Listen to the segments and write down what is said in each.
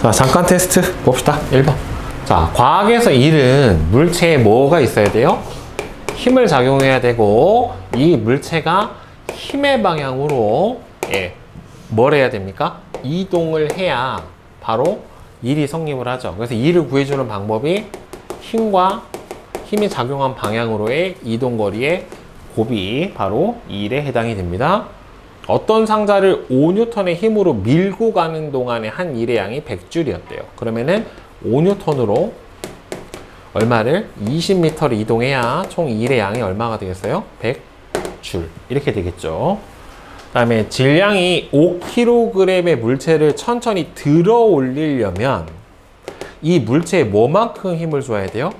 자, 잠깐 테스트 봅시다. 1번. 자, 과학에서 1은 물체에 뭐가 있어야 돼요? 힘을 작용해야 되고, 이 물체가 힘의 방향으로 뭘 해야 됩니까? 이동을 해야 바로 1이 성립을 하죠. 그래서 2를 구해주는 방법이 힘이 작용한 방향으로의 이동거리의 곱이 바로 2일에 해당이 됩니다. 어떤 상자를 5N의 힘으로 밀고 가는 동안에 한 일의 양이 100줄이었대요. 그러면은 5N으로 얼마를? 20m를 이동해야 총 2일의 양이 얼마가 되겠어요? 100줄. 이렇게 되겠죠. 그 다음에 질량이 5kg의 물체를 천천히 들어 올리려면 이 물체에 뭐만큼 힘을 줘야 돼요?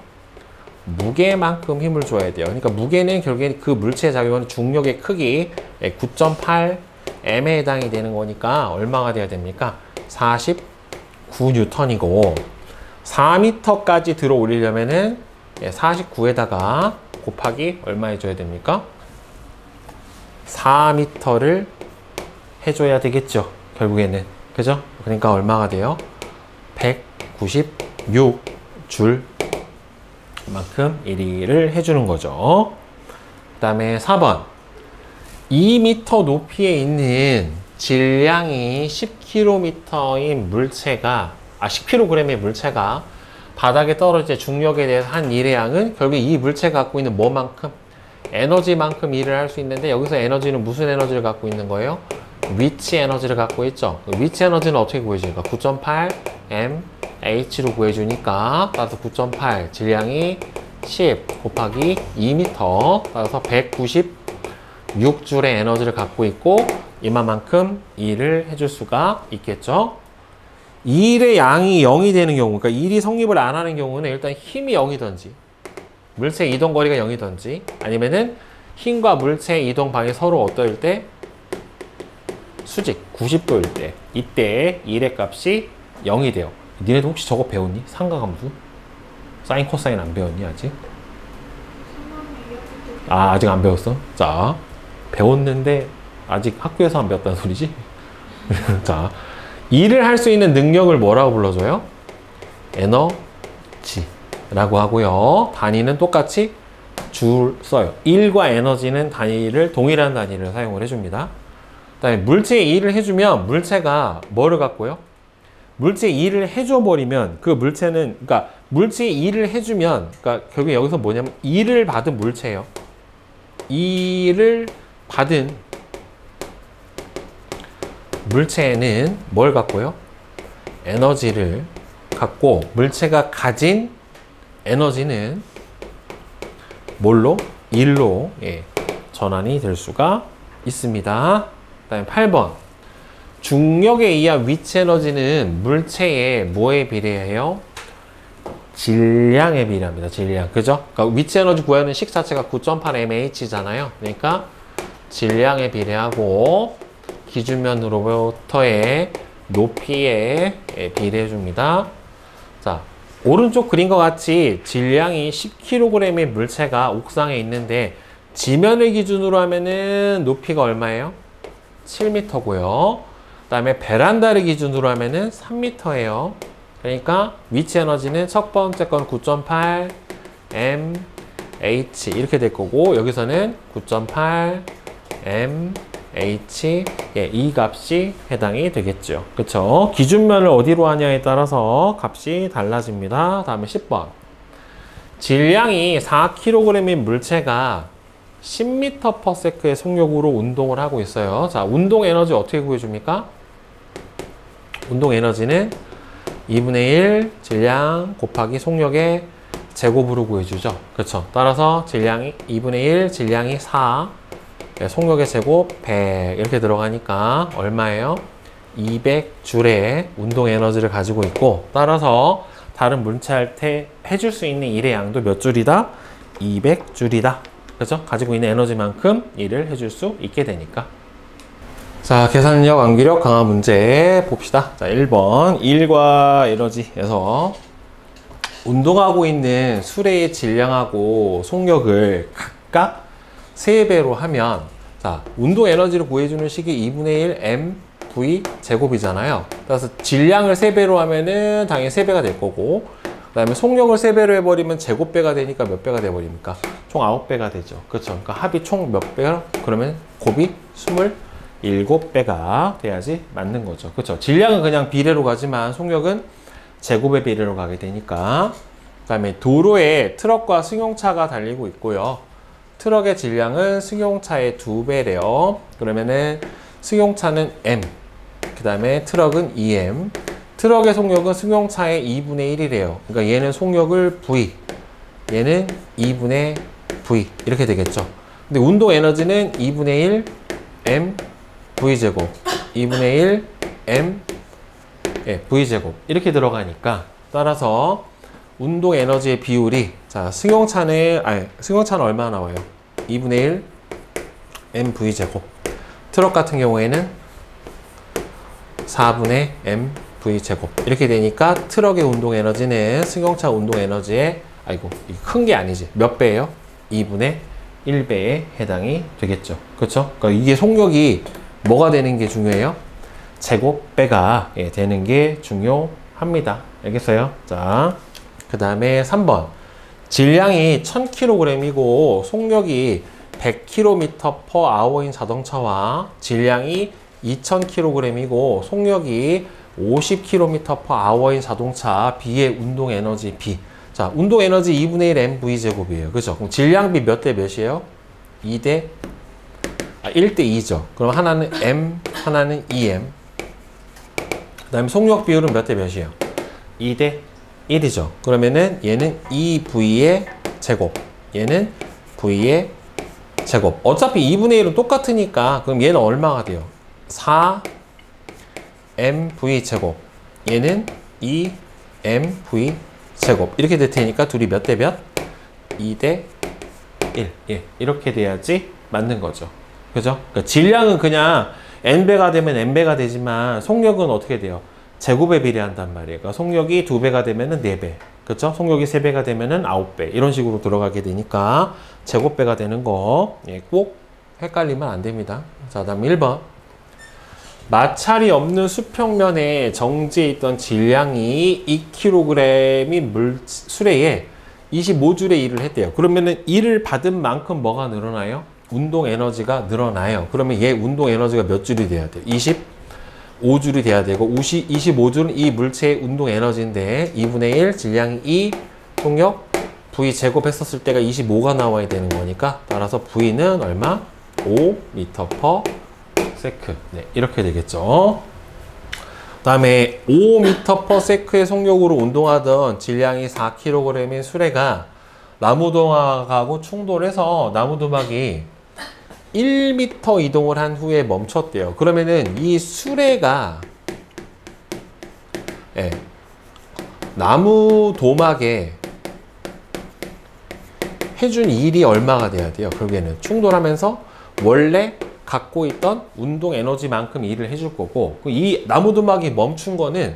무게만큼 힘을 줘야 돼요. 그러니까 무게는 결국에 그 물체에 작용하는 중력의 크기 9.8m에 해당이 되는 거니까 얼마가 돼야 됩니까? 49N이고 4m까지 들어 올리려면은 49에다가 곱하기 얼마 해줘야 됩니까? 4m를 해줘야 되겠죠. 결국에는. 그죠? 그러니까 얼마가 돼요? 196줄 만큼 1위를 해주는 거죠. 그 다음에 4번. 2m 높이에 있는 질량이 10kg인 물체가 10kg의 물체가 바닥에 떨어질 중력에 대해서 한 일의 양은 결국 이 물체가 갖고 있는 뭐만큼? 에너지만큼 일을 할 수 있는데, 여기서 에너지는 무슨 에너지를 갖고 있는 거예요? 위치 에너지를 갖고 있죠. 위치 에너지는 어떻게 구해줄까? 9.8 mH로 구해주니까 따라서 9.8 질량이 10 곱하기 2m 따라서 196줄의 에너지를 갖고 있고 이만큼 일을 해줄 수가 있겠죠. 이 일의 양이 0이 되는 경우, 그러니까 일이 성립을 안 하는 경우는 일단 힘이 0이든지 물체 이동 거리가 0이든지 아니면은 힘과 물체의 이동 방이 서로 어떨 때? 수직 90도일 때, 이때 일의 값이 0이 돼요. 니네도 혹시 저거 배웠니? 상가함수? 사인 코사인 안 배웠니 아직? 아직 안 배웠어? 자, 배웠는데 아직 학교에서 안 배웠다는 소리지? 자, 일을 할 수 있는 능력을 뭐라고 불러줘요? 에너지라고 하고요. 단위는 똑같이 줄 써요. 일과 에너지는 단위를 동일한 단위를 사용을 해줍니다. 그 다음에 물체에 일을 해주면 물체가 뭐를 갖고요? 물체에 일을 해줘 버리면 그 물체는, 그러니까 물체에 일을 해주면, 그러니까 결국 여기서 뭐냐면 일을 받은 물체예요. 일을 받은 물체는 뭘 갖고요? 에너지를 갖고, 물체가 가진 에너지는 뭘로? 일로 전환이 될 수가 있습니다. 그 다음에 8번. 중력에 의한 위치 에너지는 물체의 뭐에 비례해요? 질량에 비례합니다. 질량. 그죠? 그러니까 위치 에너지 구하는 식 자체가 9.8mH잖아요. 그러니까 질량에 비례하고 기준면으로부터의 높이에 비례해 줍니다. 자, 오른쪽 그림과 같이 질량이 10kg의 물체가 옥상에 있는데 지면을 기준으로 하면은 높이가 얼마예요? 7m고요. 그 다음에 베란다를 기준으로 하면은 3m예요. 그러니까 위치 에너지는 첫 번째 건 9.8 mH 이렇게 될 거고, 여기서는 9.8 mH 이 값이 해당이 되겠죠. 그쵸? 기준면을 어디로 하냐에 따라서 값이 달라집니다. 다음에 10번. 질량이 4kg인 물체가 10m/s의 속력으로 운동을 하고 있어요. 자, 운동 에너지 어떻게 구해줍니까? 운동 에너지는 2분의 1 질량 곱하기 속력의 제곱으로 구해주죠. 그렇죠. 따라서 질량이 2분의 1 질량이 4 속력의 제곱 100 이렇게 들어가니까 얼마예요? 200줄의 운동 에너지를 가지고 있고, 따라서 다른 물체한테 해줄 수 있는 일의 양도 몇 줄이다? 200줄이다. 그렇죠? 가지고 있는 에너지만큼 일을 해줄 수 있게 되니까. 자, 계산력, 암기력 강화 문제 봅시다. 자, 1번. 일과 에너지에서 운동하고 있는 수레의 질량하고 속력을 각각 3배로 하면, 자, 운동 에너지를 구해주는 식이 2분의 1 m V 제곱이잖아요. 따라서 질량을 3배로 하면은 당연히 3배가 될 거고, 그 다음에 속력을 3배로 해버리면 제곱배가 되니까 몇 배가 돼버립니까? 총 9배가 되죠. 그렇죠. 그러니까 합이 총 몇 배야? 그러면 곱이 27배가 돼야지 맞는 거죠. 그렇죠. 질량은 그냥 비례로 가지만 속력은 제곱의 비례로 가게 되니까. 그 다음에 도로에 트럭과 승용차가 달리고 있고요. 트럭의 질량은 승용차의 2배래요. 그러면은 승용차는 M, 그 다음에 트럭은 2M. 트럭의 속력은 승용차의 2분의 1이래요. 그러니까 얘는 속력을 V, 얘는 2분의 V 이렇게 되겠죠. 근데 운동 에너지는 2분의 1 M V제곱, 2분의 1 M V제곱 이렇게 들어가니까, 따라서 운동 에너지의 비율이, 자, 승용차는 얼마 나와요? 2분의 1 M V제곱. 트럭 같은 경우에는 4분의 M V제곱. 이렇게 되니까 트럭의 운동 에너지는 승용차 운동 에너지의, 아이고, 큰 게 아니지. 몇 배예요? 2분의 1배에 해당이 되겠죠. 그렇죠? 그러니까 이게 속력이 뭐가 되는 게 중요해요? 제곱배가 되는 게 중요합니다. 알겠어요? 자, 그 다음에 3번. 질량이 1000kg이고 속력이 100km/h인 자동차와 질량이 2000kg이고 속력이 50km/h인 자동차 B의 운동 에너지 B. 자, 운동 에너지 2분의 1 MV제곱이에요. 그죠? 그럼 질량비 몇 대 몇이에요? 1대 2죠. 그럼 하나는 M, 하나는 2M. 그 다음에 속력 비율은 몇 대 몇이에요? 2대 1이죠. 그러면은 얘는 2V의 제곱, 얘는 V의 제곱. 어차피 2분의 1은 똑같으니까 그럼 얘는 얼마가 돼요? 4MV 제곱, 얘는 2MV 제곱. 이렇게 될 테니까 둘이 몇 대 몇? 2대 1. 예, 이렇게 돼야지 맞는 거죠. 그죠? 그러니까 질량은 그냥 N배가 되면 N배가 되지만 속력은 어떻게 돼요? 제곱에 비례한단 말이에요. 그러니까 속력이 2배가 되면은 4배. 그렇죠? 속력이 3배가 되면은 9배. 이런 식으로 들어가게 되니까 제곱배가 되는 거, 예, 꼭 헷갈리면 안 됩니다. 자, 다음 1번. 마찰이 없는 수평면에 정지해 있던 질량이 2kg이 수레에 25줄의 일을 했대요. 그러면은 일을 받은 만큼 뭐가 늘어나요? 운동 에너지가 늘어나요. 그러면 얘 운동 에너지가 몇 줄이 돼야 돼요? 25줄이 돼야 되고, 25줄은 이 물체의 운동 에너지인데 2분의 1 질량이 2 속력 V 제곱 했었을 때가 25가 나와야 되는 거니까, 따라서 V는 얼마? 5m/s. 네, 이렇게 되겠죠. 그 다음에 5m/s의 속력으로 운동하던 질량이 4kg인 수레가 나무도막하고 충돌해서 나무도막이 1m 이동을 한 후에 멈췄대요. 그러면은 이 수레가, 예, 나무도막에 해준 일이 얼마가 돼야 돼요? 결국에는 충돌하면서 원래 갖고 있던 운동 에너지만큼 일을 해줄 거고, 이 나무도막이 멈춘 거는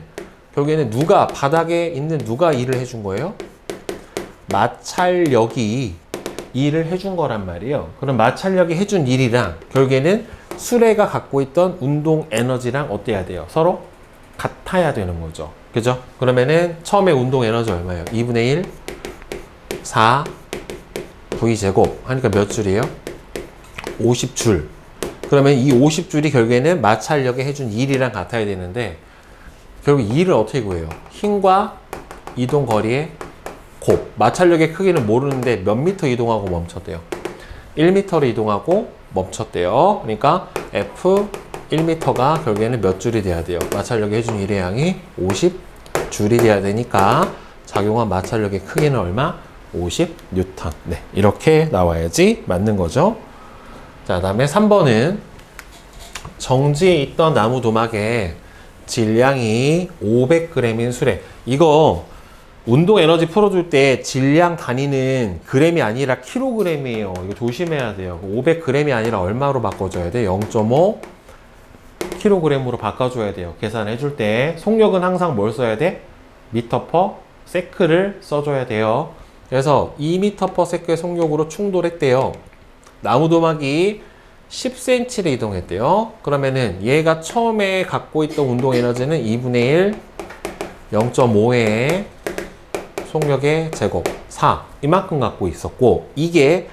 결국에는 누가, 바닥에 있는 누가 일을 해준 거예요? 마찰력이 일을 해준 거란 말이에요. 그럼 마찰력이 해준 일이랑 결국에는 수레가 갖고 있던 운동 에너지랑 어때야 돼요? 서로 같아야 되는 거죠. 그죠? 그러면은 처음에 운동 에너지 얼마예요? 2분의 1 4 V제곱 하니까 몇 줄이에요? 50줄. 그러면 이 50줄이 결국에는 마찰력에 해준 일이랑 같아야 되는데, 결국 일을 어떻게 구해요? 힘과 이동 거리의 곱. 마찰력의 크기는 모르는데 몇 미터 이동하고 멈췄대요? 1m를 이동하고 멈췄대요. 그러니까 F 1m가 결국에는 몇 줄이 돼야 돼요? 마찰력에 해준 일의 양이 50줄이 돼야 되니까 작용한 마찰력의 크기는 얼마? 50N. 네, 이렇게 나와야지 맞는 거죠. 자, 다음에 3번은 정지에 있던 나무 도막에 질량이 500g인 수레. 이거 운동 에너지 풀어줄 때 질량 단위는 그램이 아니라 킬로그램이에요. 이거 조심해야 돼요. 500g이 아니라 얼마로 바꿔줘야 돼? 0.5 킬로그램으로 바꿔줘야 돼요. 계산해 줄 때. 속력은 항상 뭘 써야 돼? m/s를 써줘야 돼요. 그래서 2m/s의 속력으로 충돌했대요. 나무도막이 10cm를 이동했대요. 그러면은 얘가 처음에 갖고 있던 운동 에너지는 2분의 1, 0.5의 속력의 제곱 4 이만큼 갖고 있었고, 이게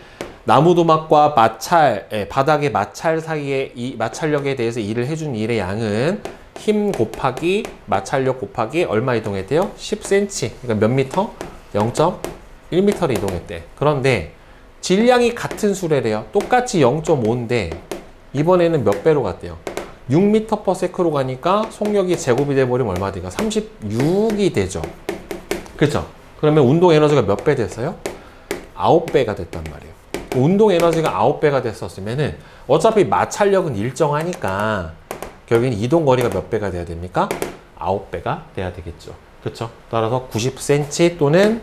나무도막과 마찰, 바닥의 마찰 사이에 이 마찰력에 대해서 일을 해준 일의 양은 힘 곱하기 마찰력 곱하기 얼마 이동했대요? 10cm. 그러니까 몇 미터? 0.1m를 이동했대. 그런데 질량이 같은 수래래요. 똑같이 0.5인데 이번에는 몇 배로 갔대요? 6m/s로 가니까 속력이 제곱이 돼버리면 얼마 되니까 36이 되죠. 그렇죠? 그러면 운동 에너지가 몇 배 됐어요? 9배가 됐단 말이에요. 운동 에너지가 9배가 됐었으면은 어차피 마찰력은 일정하니까 결국엔 이동 거리가 몇 배가 돼야 됩니까? 9배가 돼야 되겠죠. 그렇죠? 따라서 90cm 또는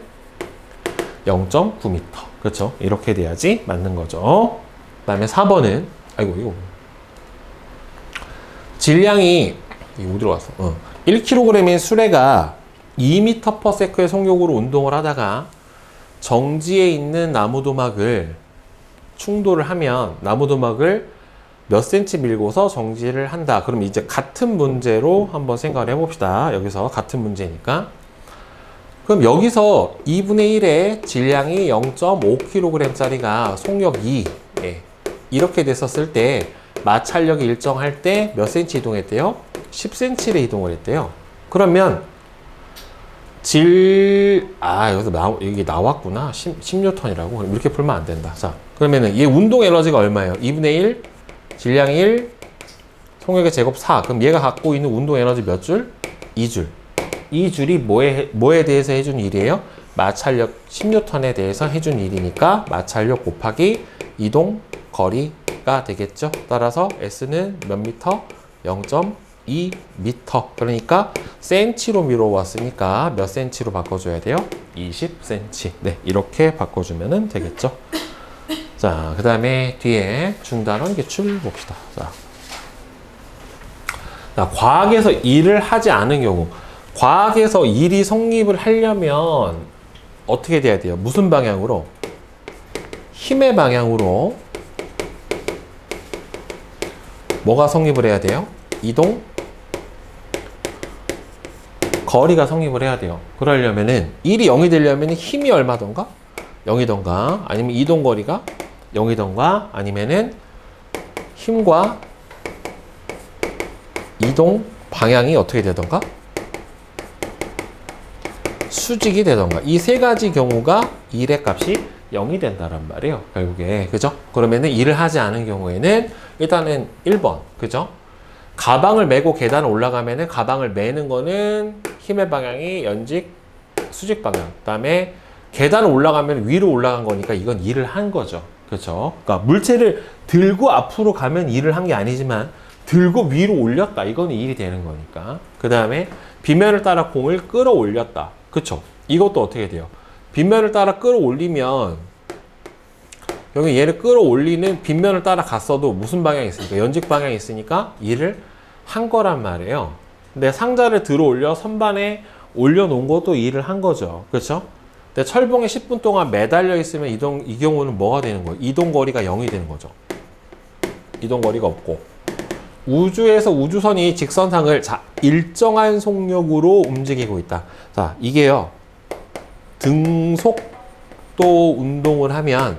0.9m. 그렇죠? 이렇게 돼야지 맞는 거죠. 그 다음에 4번은 아이고 이거 질량이 이거 어디로 갔어? 1kg인 수레가 2m/s의 속력으로 운동을 하다가 정지에 있는 나무도막을 충돌을 하면 나무도막을 몇 cm 밀고서 정지를 한다. 그럼 이제 같은 문제로 한번 생각을 해봅시다. 여기서 같은 문제니까. 그럼 여기서 2분의 1의 질량이 0.5kg짜리가 속력 2 이렇게 됐었을 때 마찰력이 일정할 때 몇 cm 이동했대요? 10cm를 이동을 했대요. 그러면 여기서 이게 나왔구나. 10N이라고. 이렇게 풀면 안 된다. 자, 그러면은 얘 운동 에너지가 얼마예요? 2분의 1, 질량 1, 속력의 제곱 4. 그럼 얘가 갖고 있는 운동 에너지 몇 줄? 2줄. 이 줄이 뭐에 대해서 해준 일이에요? 마찰력 10N에 대해서 해준 일이니까 마찰력 곱하기 이동 거리가 되겠죠. 따라서 S는 몇 미터? 0.2m. 그러니까 센치로 미뤄왔으니까 몇 센치로 바꿔줘야 돼요? 20cm. 네, 이렇게 바꿔주면 되겠죠. 자, 그 다음에 뒤에 중단원 기출 봅시다. 자, 과학에서 일을 하지 않은 경우, 과학에서 일이 성립을 하려면 어떻게 돼야 돼요? 무슨 방향으로? 힘의 방향으로 뭐가 성립을 해야 돼요? 이동 거리가 성립을 해야 돼요. 그러려면은 일이 0이 되려면 힘이 얼마던가? 0이던가 아니면 이동 거리가 0이던가 아니면은 힘과 이동 방향이 어떻게 되던가? 수직이 되던가. 이 세 가지 경우가 일의 값이 0이 된다란 말이에요. 결국에. 그죠? 그러면은 일을 하지 않은 경우에는 일단은 1번. 그죠? 가방을 메고 계단을 올라가면은 가방을 메는 거는 힘의 방향이 연직, 수직 방향. 그 다음에 계단을 올라가면 위로 올라간 거니까 이건 일을 한 거죠. 그렇죠? 그러니까 물체를 들고 앞으로 가면 일을 한 게 아니지만 들고 위로 올렸다. 이거는 일이 되는 거니까. 그 다음에 빗면을 따라 공을 끌어올렸다. 그쵸? 이것도 어떻게 돼요? 빗면을 따라 끌어올리면 여기 얘를 끌어올리는 빗면을 따라 갔어도 무슨 방향이 있으니까 연직 방향이 있으니까 일을 한 거란 말이에요. 근데 상자를 들어 올려 선반에 올려놓은 것도 일을 한 거죠. 그렇죠? 근데 철봉에 10분 동안 매달려 있으면 이 경우는 뭐가 되는 거예요? 이동거리가 0이 되는 거죠. 이동거리가 없고 우주에서 우주선이 직선상을 일정한 속력으로 움직이고 있다. 자, 이게요. 등속도 운동을 하면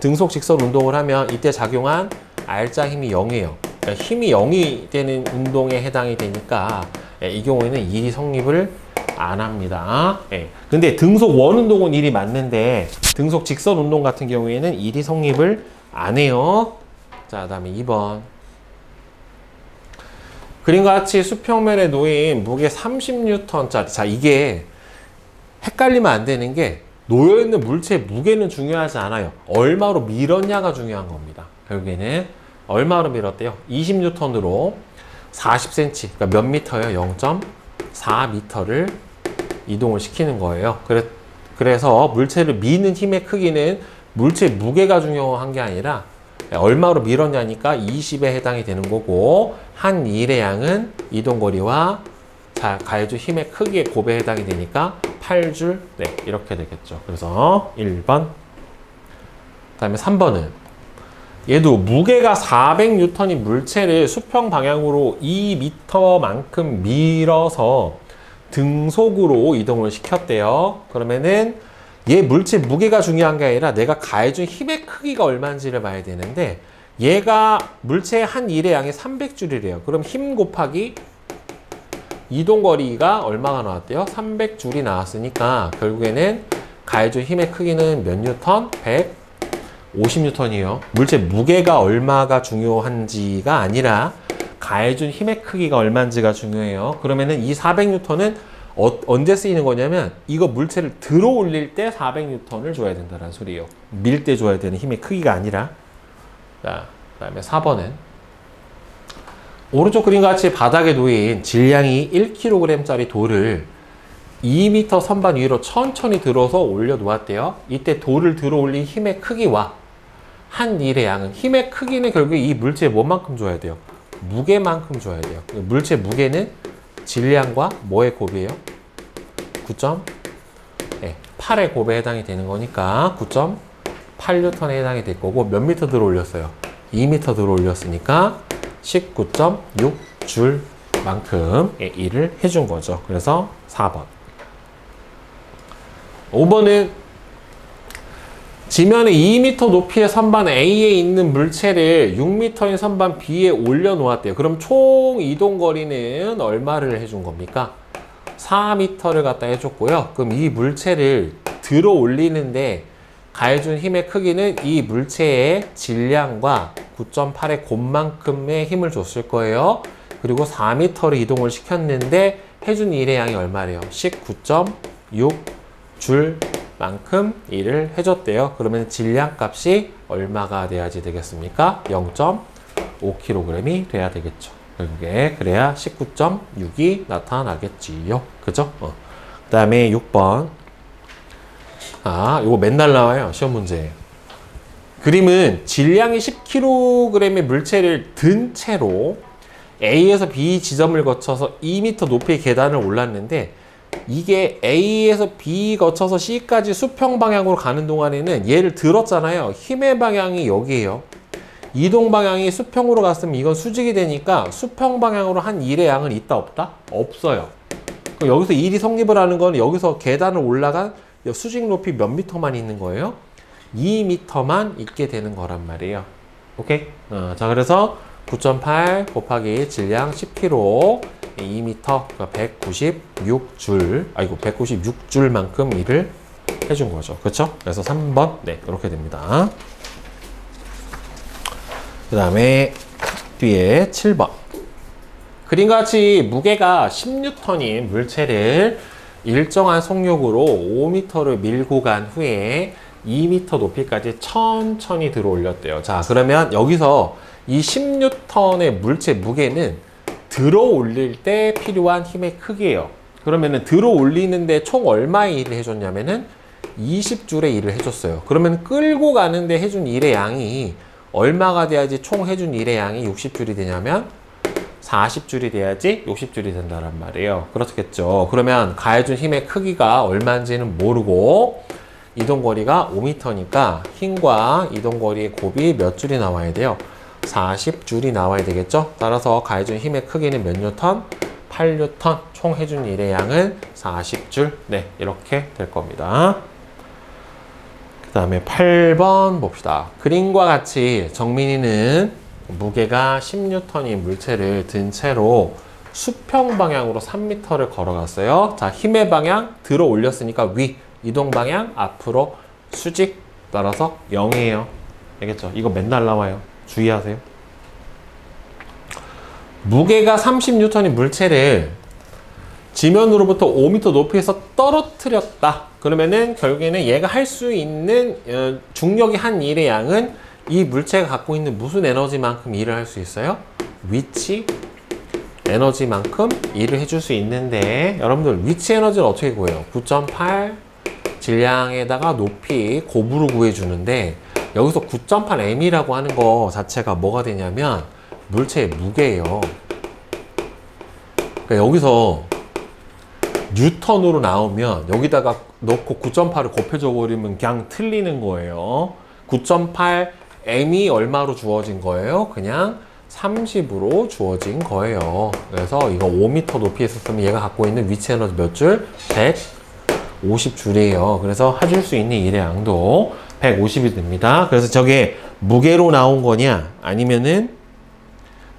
등속 직선 운동을 하면 이때 작용한 R자 힘이 0이에요. 그러니까 힘이 0이 되는 운동에 해당이 되니까 이 경우에는 일이 성립을 안 합니다. 근데 등속 원 운동은 일이 맞는데 등속 직선 운동 같은 경우에는 일이 성립을 안 해요. 자, 그다음에 2번. 그림과 같이 수평면에 놓인 무게 30N짜리. 자, 이게 헷갈리면 안 되는 게 놓여있는 물체의 무게는 중요하지 않아요. 얼마로 밀었냐가 중요한 겁니다. 결국에는 얼마로 밀었대요? 20N으로 40cm, 그러니까 몇 미터예요? 0.4m를 이동을 시키는 거예요. 그래서 물체를 미는 힘의 크기는 물체의 무게가 중요한 게 아니라 얼마로 밀었냐니까 20에 해당이 되는 거고, 한 일의 양은 이동거리와 가해준 힘의 크기의 곱에 해당이 되니까 8줄, 네, 이렇게 되겠죠. 그래서 1번. 그 다음에 3번은 얘도 무게가 400N인 물체를 수평 방향으로 2m만큼 밀어서 등속으로 이동을 시켰대요. 그러면은 얘 물체 무게가 중요한 게 아니라 내가 가해준 힘의 크기가 얼마인지를 봐야 되는데, 얘가 물체의 한 일의 양이 300줄이래요. 그럼 힘 곱하기 이동거리가 얼마가 나왔대요? 300줄이 나왔으니까 결국에는 가해준 힘의 크기는 몇 뉴턴? 150뉴턴이에요. 물체 무게가 얼마가 중요한지가 아니라 가해준 힘의 크기가 얼마인지가 중요해요. 그러면은 이 400뉴턴은 언제 쓰이는 거냐면, 이거 물체를 들어 올릴 때 400뉴턴을 줘야 된다는 소리예요. 밀 때 줘야 되는 힘의 크기가 아니라. 자, 그 다음에 4번은 오른쪽 그림과 같이 바닥에 놓인 질량이 1kg짜리 돌을 2m 선반 위로 천천히 들어서 올려 놓았대요. 이때 돌을 들어 올린 힘의 크기와 한 일의 양은, 힘의 크기는 결국에 이 물체에 뭐만큼 줘야 돼요? 무게만큼 줘야 돼요. 물체 무게는 질량과 뭐의 곱이에요? 9.8의 곱에 해당이 되는 거니까 9.8N에 해당이 될 거고, 몇 미터 들어 올렸어요? 2m 들어 올렸으니까 19.6줄만큼의 일을 해준 거죠. 그래서 4번. 5번은 지면에 2m 높이의 선반 A에 있는 물체를 6m인 선반 B에 올려 놓았대요. 그럼 총 이동거리는 얼마를 해준 겁니까? 4m를 갖다 해줬고요. 그럼 이 물체를 들어 올리는데 가해준 힘의 크기는 이 물체의 질량과 9.8의 곱만큼의 힘을 줬을 거예요. 그리고 4m를 이동을 시켰는데 해준 일의 양이 얼마래요? 19.6줄만큼 일을 해줬대요. 그러면 질량 값이 얼마가 돼야지 되겠습니까? 0.5kg이 돼야 되겠죠. 결국에 그래야 19.6이 나타나겠지요. 그죠? 그 다음에 6번. 이거 맨날 나와요. 시험 문제. 그림은 질량이 10kg의 물체를 든 채로 A에서 B 지점을 거쳐서 2m 높이의 계단을 올랐는데, 이게 A에서 B 거쳐서 C까지 수평 방향으로 가는 동안에는 얘를 들었잖아요. 힘의 방향이 여기에요. 이동 방향이 수평으로 갔으면 이건 수직이 되니까 수평 방향으로 한 일의 양은 있다 없다? 없어요. 그럼 여기서 일이 성립을 하는 건 여기서 계단을 올라간 수직 높이 몇 미터만 있는 거예요? 2m만 있게 되는 거란 말이에요. 오케이? 자, 그래서 9.8 곱하기 질량 10kg 2m, 196줄, 196줄만큼 일을 해준 거죠. 그렇죠? 그래서 3번, 네, 이렇게 됩니다. 그 다음에 뒤에 7번. 그림과 같이 무게가 10N인 물체를 일정한 속력으로 5m를 밀고 간 후에 2m 높이까지 천천히 들어 올렸대요. 자, 그러면 여기서 이 10N의 물체 무게는 들어 올릴 때 필요한 힘의 크기예요. 그러면은 들어 올리는데 총 얼마의 일을 해줬냐면은 20줄의 일을 해줬어요. 그러면 끌고 가는데 해준 일의 양이 얼마가 돼야지 총 해준 일의 양이 60줄이 되냐면 40줄이 돼야지 60줄이 된다는 말이에요. 그렇겠죠. 그러면 가해준 힘의 크기가 얼마인지는 모르고 이동거리가 5m니까 힘과 이동거리의 곱이 몇 줄이 나와야 돼요? 40줄이 나와야 되겠죠. 따라서 가해준 힘의 크기는 몇 뉴턴? 8뉴턴. 총 해준 일의 양은 40줄. 네, 이렇게 될 겁니다. 그 다음에 8번 봅시다. 그림과 같이 정민이는 무게가 10N인 물체를 든 채로 수평 방향으로 3m를 걸어갔어요. 자, 힘의 방향 들어 올렸으니까 위, 이동 방향 앞으로 수직, 따라서 0이에요. 알겠죠? 이거 맨날 나와요. 주의하세요. 무게가 30N인 물체를 지면으로부터 5m 높이에서 떨어뜨렸다. 그러면은 결국에는 얘가 할 수 있는 중력이 한 일의 양은 이 물체가 갖고 있는 무슨 에너지만큼 일을 할 수 있어요? 위치 에너지만큼 일을 해줄 수 있는데, 여러분들 위치 에너지를 어떻게 구해요? 9.8 질량에다가 높이 곱으로 구해주는데, 여기서 9.8m이라고 하는 거 자체가 뭐가 되냐면 물체의 무게예요. 그러니까 여기서 뉴턴으로 나오면 여기다가 넣고 9.8을 곱해줘 버리면 그냥 틀리는 거예요. 9.8 m이 얼마로 주어진 거예요? 그냥 30으로 주어진 거예요. 그래서 이거 5m 높이에 있었으면 얘가 갖고 있는 위치 에너지 몇 줄? 150줄이에요. 그래서 해줄 수 있는 일의 양도 150이 됩니다. 그래서 저게 무게로 나온 거냐 아니면은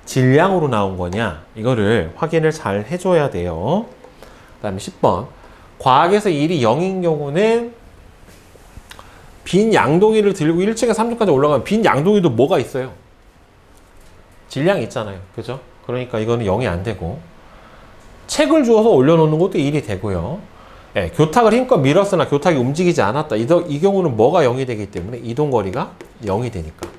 질량으로 나온 거냐 이거를 확인을 잘 해줘야 돼요. 그 다음에 10번 과학에서 일이 0인 경우는 빈 양동이를 들고 1층에 3층까지 올라가면 빈 양동이도 뭐가 있어요? 질량이 있잖아요. 그죠? 그러니까 이거는 0이 안 되고 책을 주워서 올려놓는 것도 일이 되고요. 예, 교탁을 힘껏 밀었으나 교탁이 움직이지 않았다. 이 경우는 뭐가 0이 되기 때문에 이동거리가 0이 되니까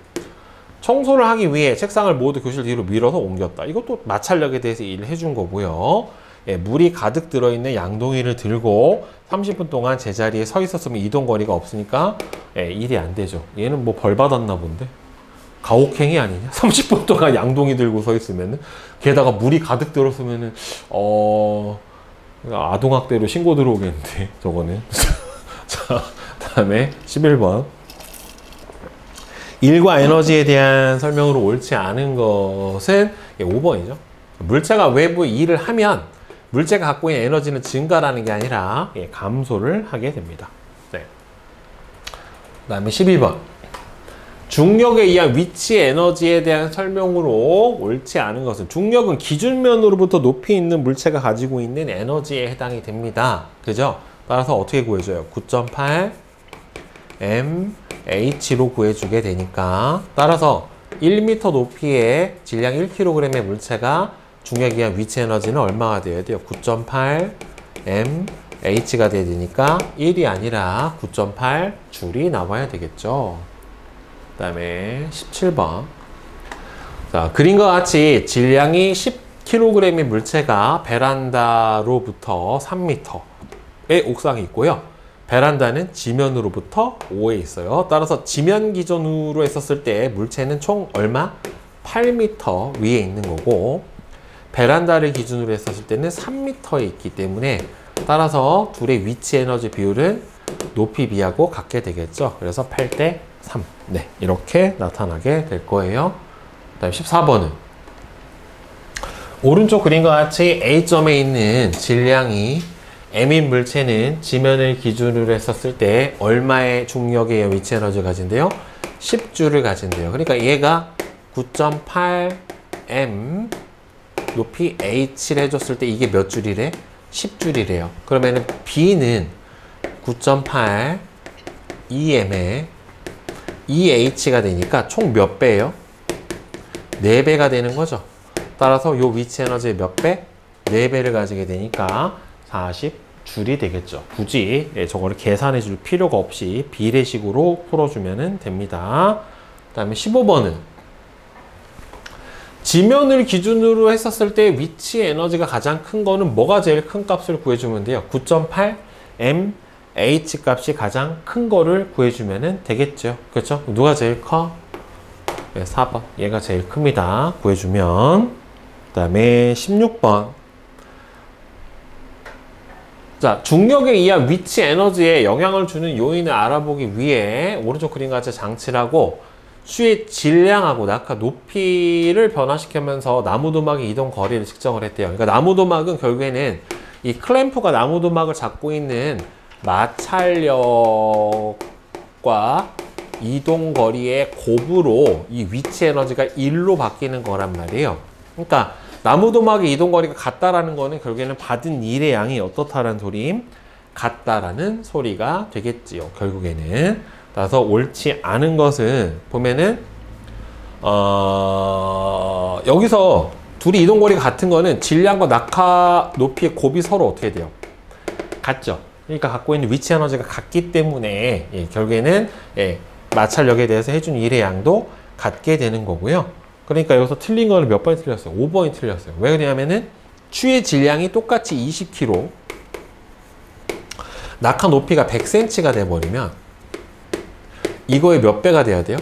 청소를 하기 위해 책상을 모두 교실 뒤로 밀어서 옮겼다. 이것도 마찰력에 대해서 일을 해준 거고요. 예, 물이 가득 들어있는 양동이를 들고 30분 동안 제자리에 서 있었으면 이동거리가 없으니까 예, 일이 안 되죠. 얘는 뭐 벌 받았나 본데? 가혹행위 아니냐? 30분 동안 양동이 들고 서 있으면은 게다가 물이 가득 들었으면은 아동학대로 신고 들어오겠는데 저거는. 자, 다음에 11번 일과 에너지에 대한 설명으로 옳지 않은 것은 5번이죠. 물체가 외부 일을 하면 물체가 갖고 있는 에너지는 증가라는 게 아니라 감소를 하게 됩니다. 네. 그 다음에 12번 중력에 의한 위치 에너지에 대한 설명으로 옳지 않은 것은 중력은 기준면으로부터 높이 있는 물체가 가지고 있는 에너지에 해당이 됩니다. 그죠? 따라서 어떻게 구해줘요? 9.8 mH로 구해주게 되니까 따라서 1m 높이의 질량 1kg의 물체가 중력에 의한 위치 에너지는 얼마가 돼야 돼요? 9.8 mH가 돼야 되니까 1이 아니라 9.8 줄이 나와야 되겠죠. 그 다음에 17번 자, 그림과 같이 질량이 10kg의 물체가 베란다로부터 3m의 옥상에 있고요. 베란다는 지면으로부터 5에 있어요. 따라서 지면 기준으로 했었을 때 물체는 총 얼마? 8m 위에 있는 거고 베란다를 기준으로 했었을 때는 3m에 있기 때문에 따라서 둘의 위치 에너지 비율은 높이 비하고 같게 되겠죠. 그래서 8대 3. 네, 이렇게 나타나게 될 거예요. 그 다음 14번은 오른쪽 그림과 같이 A점에 있는 질량이 M인 물체는 지면을 기준으로 했었을 때 얼마의 중력의 위치 에너지를 가진대요? 10줄을 가진대요. 그러니까 얘가 9.8 M 높이 H를 해줬을 때 이게 몇 줄이래? 10줄이래요. 그러면은 B는 9.8 EM에 EH가 되니까 총 몇 배예요? 4배가 되는 거죠. 따라서 요 위치 에너지의 몇 배? 4배를 가지게 되니까 40줄이 되겠죠. 굳이 저거를 계산해 줄 필요가 없이 비례식으로 풀어주면 됩니다. 그 다음에 15번은 지면을 기준으로 했었을 때 위치 에너지가 가장 큰 거는 뭐가 제일 큰 값을 구해주면 돼요? 9.8 m H 값이 가장 큰 거를 구해주면 되겠죠. 그렇죠? 누가 제일 커? 네, 4번. 얘가 제일 큽니다. 구해주면. 그 다음에 16번. 자, 중력에 의한 위치 에너지에 영향을 주는 요인을 알아보기 위해 오른쪽 그림과 같이 장치를 하고 수의 질량하고 낙하 높이를 변화시키면서 나무도막의 이동 거리를 측정을 했대요. 그러니까 나무도막은 결국에는 이 클램프가 나무도막을 잡고 있는 마찰력과 이동거리의 곱으로 이 위치 에너지가 1로 바뀌는 거란 말이에요. 그러니까 나무도막의 이동거리가 같다라는 거는 결국에는 받은 일의 양이 어떻다라는 소리? 같다라는 소리가 되겠지요. 결국에는. 따라서 옳지 않은 것은 보면은 여기서 둘이 이동거리가 같은 거는 질량과 낙하 높이의 곱이 서로 어떻게 돼요? 같죠. 그러니까 갖고 있는 위치 에너지가 같기 때문에 결국에는 마찰력에 대해서 해준 일의 양도 같게 되는 거고요. 그러니까 여기서 틀린 거는 몇 번이 틀렸어요? 5번이 틀렸어요. 왜 그러냐면은 추의 질량이 똑같이 20kg 낙하 높이가 100cm가 돼버리면 이거의 몇 배가 돼야 돼요?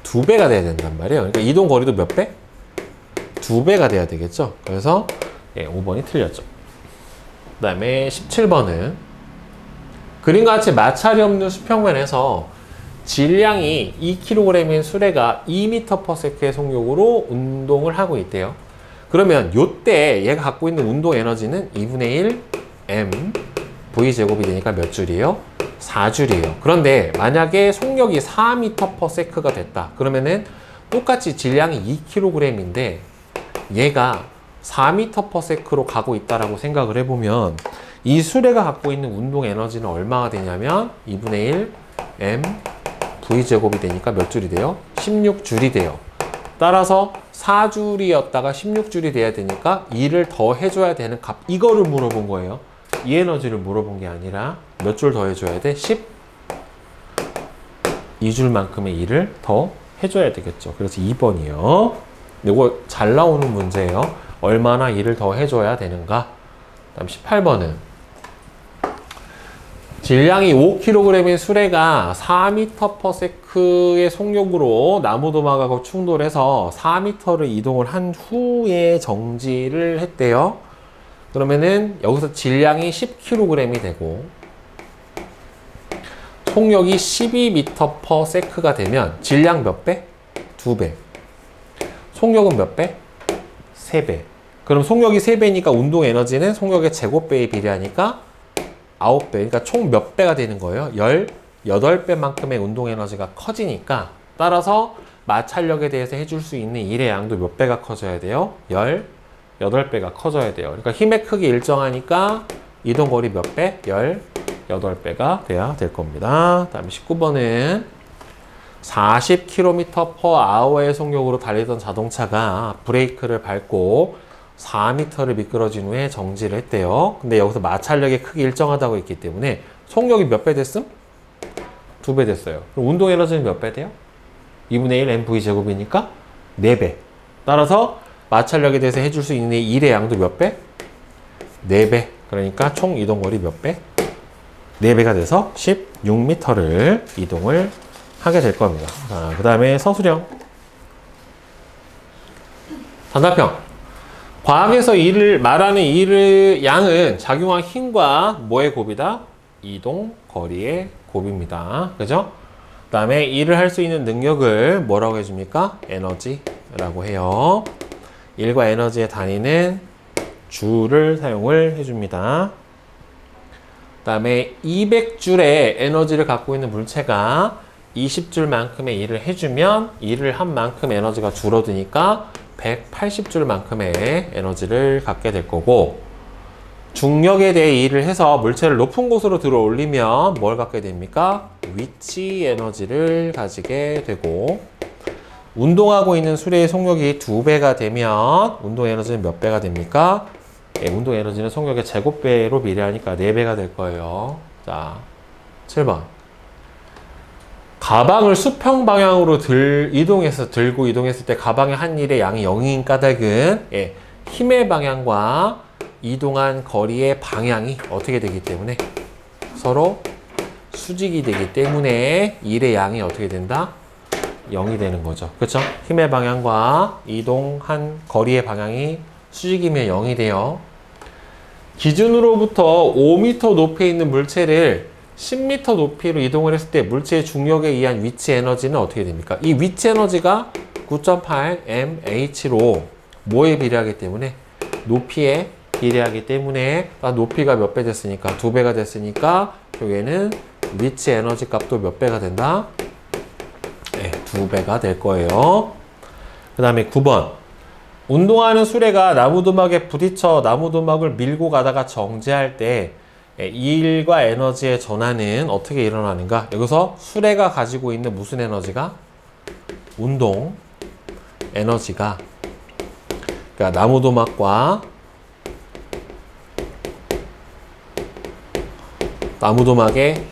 2배가 돼야 된단 말이에요. 그러니까 이동 거리도 몇 배? 2배가 돼야 되겠죠. 그래서 5번이 틀렸죠. 그 다음에 17번은 그림과 같이 마찰이 없는 수평면에서 질량이 2kg인 수레가 2m/s의 속력으로 운동을 하고 있대요. 그러면 요때 얘가 갖고 있는 운동 에너지는 2분의 1 m v제곱이 되니까 몇 줄이에요? 4줄이에요. 그런데 만약에 속력이 4m/s가 됐다. 그러면은 똑같이 질량이 2kg인데 얘가 4m/s로 가고 있다라고 생각을 해보면 이 수레가 갖고 있는 운동 에너지는 얼마가 되냐면 2분의 1 m v제곱이 되니까 몇 줄이 돼요? 16줄이 돼요. 따라서 4줄이었다가 16줄이 돼야 되니까 2를 더 해줘야 되는 값, 이거를 물어본 거예요. 이 에너지를 물어본 게 아니라 몇 줄 더 해줘야 돼? 12줄만큼의 2를 더 해줘야 되겠죠. 그래서 2번이요. 이거 잘 나오는 문제예요. 얼마나 2를 더 해줘야 되는가? 다음 18번은 질량이 5kg인 수레가 4m/s의 속력으로 나무도막하고 충돌해서 4m를 이동을 한 후에 정지를 했대요. 그러면은 여기서 질량이 10kg이 되고 속력이 12m/s가 되면 질량 몇 배? 2배. 속력은 몇 배? 3배. 그럼 속력이 3배니까 운동 에너지는 속력의 제곱배에 비례하니까 9배. 그러니까 총 몇 배가 되는 거예요? 18배만큼의 운동 에너지가 커지니까 따라서 마찰력에 대해서 해줄 수 있는 일의 양도 몇 배가 커져야 돼요? 18배가 커져야 돼요. 그러니까 힘의 크기 일정하니까 이동거리 몇 배? 18배가 돼야 될 겁니다. 다음 19번은 40km/h의 속력으로 달리던 자동차가 브레이크를 밟고 4m를 미끄러진 후에 정지를 했대요. 근데 여기서 마찰력의 크기 일정하다고 했기 때문에 속력이 몇 배 됐음? 2배 됐어요. 그럼 운동 에너지는 몇 배 돼요? 2분의 1 mv제곱이니까 4배. 따라서 마찰력에 대해서 해줄 수 있는 일의 양도 몇 배? 4배. 그러니까 총 이동거리 몇 배? 4배가 돼서 16m를 이동을 하게 될 겁니다. 그 다음에 서술형. 단답형. 과학에서 말하는 일의 양은 작용한 힘과 뭐의 곱이다? 이동 거리의 곱입니다. 그죠? 그 다음에 일을 할 수 있는 능력을 뭐라고 해줍니까? 에너지라고 해요. 일과 에너지의 단위는 줄을 사용을 해줍니다. 그 다음에 200줄의 에너지를 갖고 있는 물체가 20줄만큼의 일을 해주면 일을 한 만큼 에너지가 줄어드니까 180줄만큼의 에너지를 갖게 될 거고, 중력에 대해 일을 해서 물체를 높은 곳으로 들어 올리면 뭘 갖게 됩니까? 위치 에너지를 가지게 되고, 운동하고 있는 수레의 속력이 2배가 되면 운동 에너지는 몇 배가 됩니까? 운동 에너지는 속력의 제곱배로 비례하니까 4배가 될 거예요. 자, 7번. 가방을 수평 방향으로 들고 이동했을 때 가방의 한 일의 양이 0인 까닭은 힘의 방향과 이동한 거리의 방향이 어떻게 되기 때문에 서로 수직이 되기 때문에 일의 양이 어떻게 된다? 0이 되는 거죠. 그렇죠? 힘의 방향과 이동한 거리의 방향이 수직이면 0이 돼요. 기준으로부터 5m 높이에 있는 물체를 10m 높이로 이동을 했을 때 물체의 중력에 의한 위치 에너지는 어떻게 됩니까? 이 위치 에너지가 9.8 mh로 뭐에 비례하기 때문에? 높이에 비례하기 때문에 높이가 몇 배 됐으니까? 2배가 됐으니까 여기에는 위치 에너지 값도 몇 배가 된다? 네, 2배가 될 거예요. 그 다음에 9번. 운동하는 수레가 나무도막에 부딪혀 나무도막을 밀고 가다가 정지할 때 일과 에너지의 전환은 어떻게 일어나는가? 여기서 수레가 가지고 있는 무슨 에너지가? 운동 에너지가, 그러니까 나무도막과 나무도막에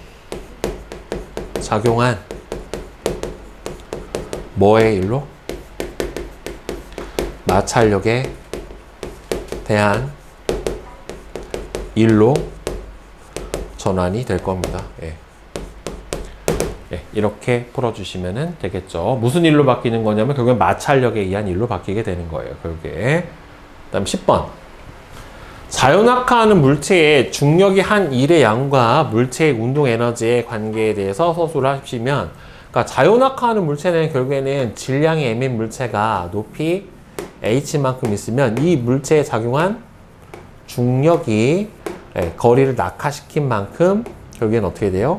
작용한 뭐의 일로? 마찰력에 대한 일로 전환이 될 겁니다. 이렇게 풀어주시면 되겠죠. 무슨 일로 바뀌는 거냐면 결국엔 마찰력에 의한 일로 바뀌게 되는 거예요. 결국에. 다음 10번. 자연학화하는 물체의 중력이 한 일의 양과 물체의 운동 에너지의 관계에 대해서 서술을 하시면 그러니까 자유낙하하는 물체는 결국에는 질량이 m인 물체가 높이 h만큼 있으면 이 물체에 작용한 중력이 거리를 낙하시킨 만큼 결국엔 어떻게 돼요?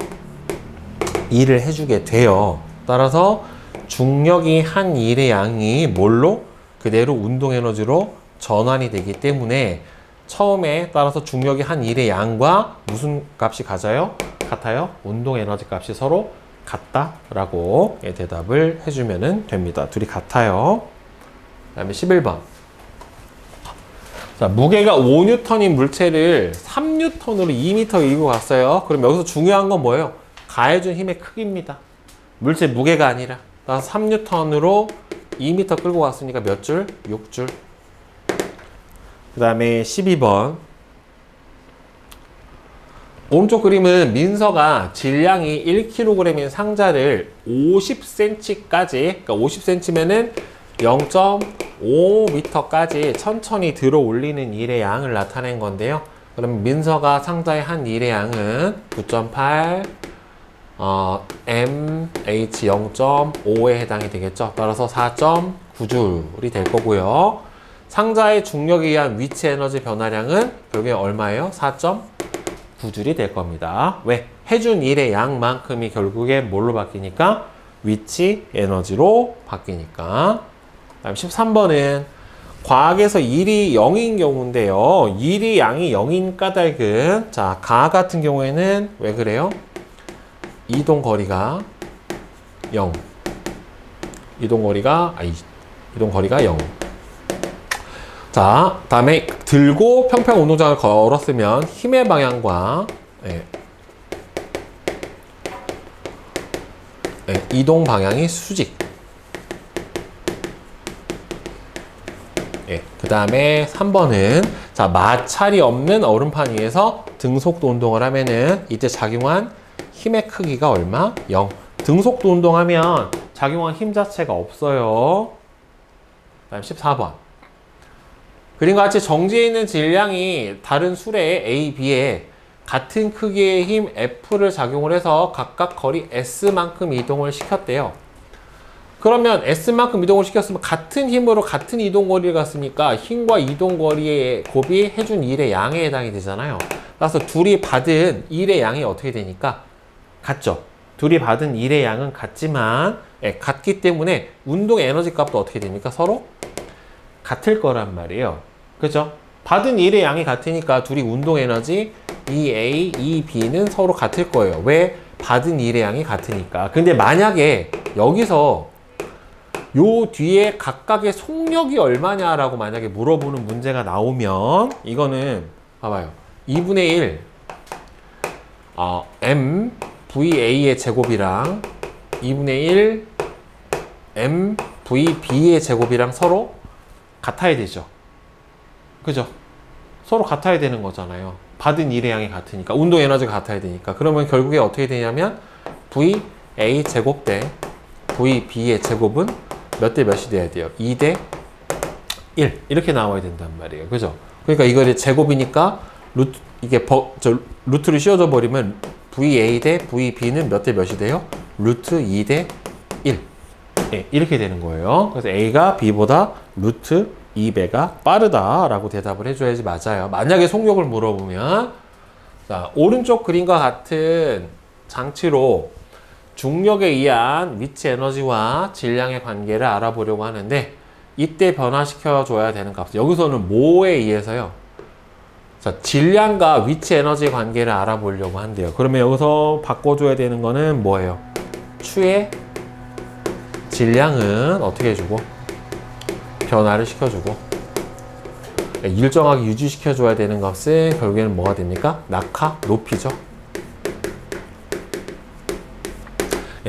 일을 해주게 돼요. 따라서 중력이 한 일의 양이 뭘로? 그대로 운동 에너지로 전환이 되기 때문에 처음에 따라서 중력이 한 일의 양과 무슨 값이 같아요? 운동 에너지 값이 서로 같다라고 대답을 해주면 됩니다. 둘이 같아요. 그 다음에 11번. 자, 무게가 5N인 물체를 3N으로 2m 이고 갔어요. 그럼 여기서 중요한 건 뭐예요? 가해준 힘의 크기입니다. 물체 무게가 아니라. 따라서 3N으로 2m 끌고 갔으니까 몇 줄? 6줄. 그 다음에 12번. 오른쪽 그림은 민서가 질량이 1kg인 상자를 50cm까지, 그러니까 50cm면은 0.5m까지 천천히 들어 올리는 일의 양을 나타낸 건데요. 그럼 민서가 상자의 한 일의 양은 9.8 mh 0.5에 해당이 되겠죠. 따라서 4.9줄이 될 거고요. 상자의 중력에 의한 위치 에너지 변화량은 결국에 얼마예요? 4.9줄이 될 겁니다. 왜? 해준 일의 양만큼이 결국에 뭘로 바뀌니까? 위치 에너지로 바뀌니까. 다음 13번은 과학에서 일이 0인 경우인데요. 일이 양이 0인 까닭은, 자, 가 같은 경우에는 왜 그래요? 이동거리가 0. 이동거리가 0. 자, 다음에 들고 평평 운동장을 걸었으면 힘의 방향과 이동 방향이 수직. 그 다음에 3번은 자, 마찰이 없는 얼음판 위에서 등속도 운동을 하면은 이때 작용한 힘의 크기가 얼마? 0. 등속도 운동하면 작용한 힘 자체가 없어요. 그 다음 14번. 그림과 같이 정지해 있는 질량이 다른 수레 A, B에 같은 크기의 힘 F를 작용을 해서 각각 거리 S만큼 이동을 시켰대요. 그러면 S만큼 이동을 시켰으면 같은 힘으로 같은 이동거리를 갔으니까 힘과 이동거리의 곱이 해준 일의 양에 해당이 되잖아요. 그래서 둘이 받은 일의 양이 어떻게 되니까? 같죠. 둘이 받은 일의 양은 같지만 같기 때문에 운동 에너지 값도 어떻게 됩니까? 서로 같을 거란 말이에요. 그죠? 받은 일의 양이 같으니까 둘이 운동 에너지 EA, EB는 서로 같을 거예요. 왜? 받은 일의 양이 같으니까. 근데 만약에 여기서 요 뒤에 각각의 속력이 얼마냐라고 만약에 물어보는 문제가 나오면 이거는 봐봐요. 2분의 1 M VA의 제곱이랑 2분의 1 M VB의 제곱이랑 서로 같아야 되죠. 그죠? 서로 같아야 되는 거잖아요. 받은 일의 양이 같으니까. 운동 에너지가 같아야 되니까. 그러면 결국에 어떻게 되냐면 VA 제곱 대 VB의 제곱은 몇 대 몇이 돼야 돼요? 2대 1 이렇게 나와야 된단 말이에요. 그죠? 그러니까 이거 제곱이니까 루트를 씌워줘 버리면 VA 대 VB는 몇 대 몇이 돼요? 루트 2대 1 이렇게 되는 거예요. 그래서 A가 B보다 루트 2배가 빠르다라고 대답을 해줘야지 맞아요. 만약에 속력을 물어보면 자, 오른쪽 그림과 같은 장치로 중력에 의한 위치 에너지와 질량의 관계를 알아보려고 하는데 이때 변화시켜 줘야 되는 값. 여기서는 뭐에 의해서요? 자, 질량과 위치 에너지 관계를 알아보려고 한대요. 그러면 여기서 바꿔줘야 되는 거는 뭐예요? 추의 질량은 어떻게 해주고? 변화를 시켜주고. 일정하게 유지시켜줘야 되는 값은 결국에는 뭐가 됩니까? 낙하, 높이죠.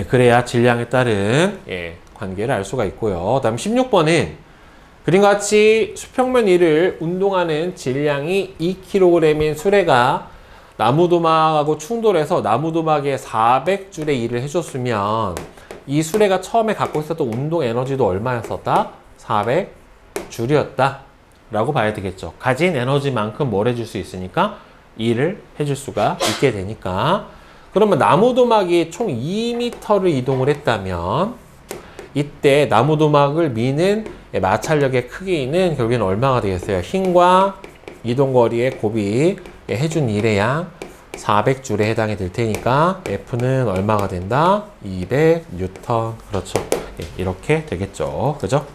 그래야 질량에 따른 관계를 알 수가 있고요. 다음 16번은 그림과 같이 수평면 위를 운동하는 질량이 2kg인 수레가 나무도막하고 충돌해서 나무도막에 400줄의 일을 해줬으면 이 수레가 처음에 갖고 있었던 운동 에너지도 얼마였었다? 400줄이었다 라고 봐야 되겠죠. 가진 에너지만큼 뭘 해줄 수 있으니까 일을 해줄 수가 있게 되니까. 그러면 나무도막이 총 2m를 이동을 했다면 이때 나무도막을 미는 마찰력의 크기는 결국에는 얼마가 되겠어요? 힘과 이동거리의 곱이 해준 일의 양 400줄에 해당이 될 테니까 F는 얼마가 된다? 200N. 그렇죠. 이렇게 되겠죠. 그죠?